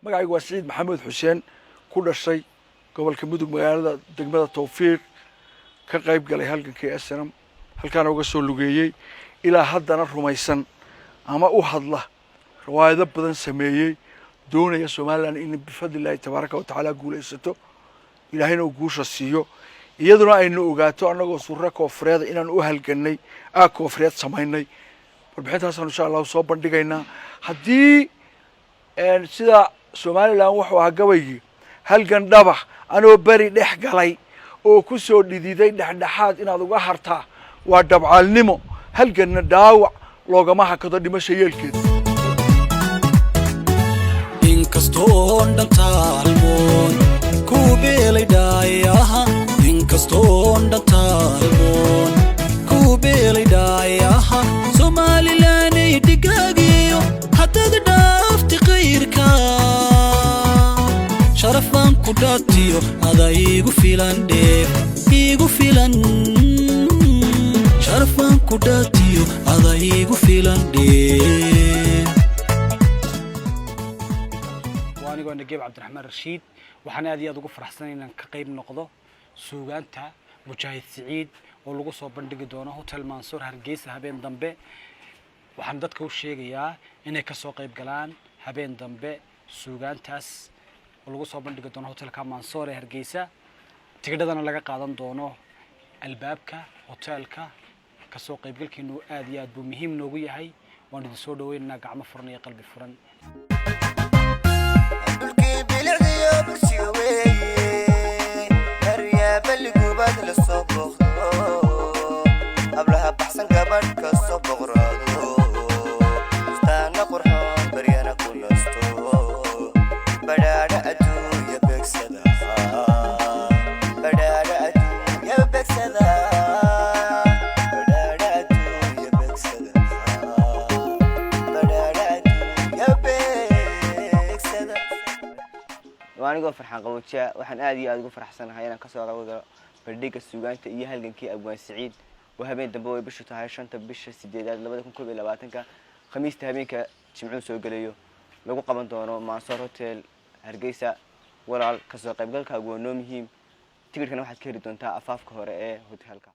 magacaygu waa Saciid Maxamed Xuseen ku dhashay gobolka Mudug magaalada degmada Tawfiiq ka qayb galay halganki SNM halkaana uga soo lugeeyay ilaa haddana rumaysan ama u hadla riwaayado badan sameeyay doonaya Soomaaliland in bifadlilaahi tabaaraka wa tacaala guulaysato ilaahayna uu guusha siiyo iyaduna aynu ogaato anagoo suurra koofreed inaan u halganay koofreed samaynay warbixintaas insha Allah soo bandhigaynaa haddii sida Soomaaliland wuxuu ahaa gabaygi halgan dhabax anoo bari dhex galay oo ku soo dhididay dhexdhexaad inaad uga hartaa waa dabcaalnimo halganna dhaawac loogama hakado dhimasho yeelkeeda inkastoo dhantalmoon ku beelay dhaayaha inkastoo dhantalmoon ku beelay dhaayaha Soomaaliland ay digaagiyo hadad dhaafti qeyrka sharafan ku dhaatiyo ada igu filan dheef igu filan sharafan ku dhaatiyo ada igu filan dheef waanigo Nageeb Cabdiraxmaan Rashiid waxaan aad iyo aad ugu faraxsanahay inaan ka qayb noqdo suugaanta Mujaahid Siciid oo lagu soo bandhigi doono Hotel Mansour Hargeysa habeen dambe waxaan dadka u sheegayaa inay ka soo qayb galaan habeen dambe suugaantaas oo lagu soo bandhigi doono Hotelka Mansour ee Hargeysa tigidhadana laga qaadan doono albaabka hotelka ka soo qaybgalkiinu aad iyo aad buu muhiim noogu yahay waan idin soo dhaweynaynaa gacmo furan iyo qalbi furan waanigo farxan qaboojiya waxaan aad iyo aad ugu faraxsanahay inaan ka soo qabado bandhiga suugaanta iyo halgankii Abwaan Sicii oo habeen dambe way bishu tahay 5 bisha 8 2022 khamiista habeenka jimcuhu soo galayo lagu qaban doono Mansour Hotel Hargeysa walaal ka soo qaybgalkaagu waa noo muhiim tigirkana waxaad ka heli doontaa afaafka hore ee hotelka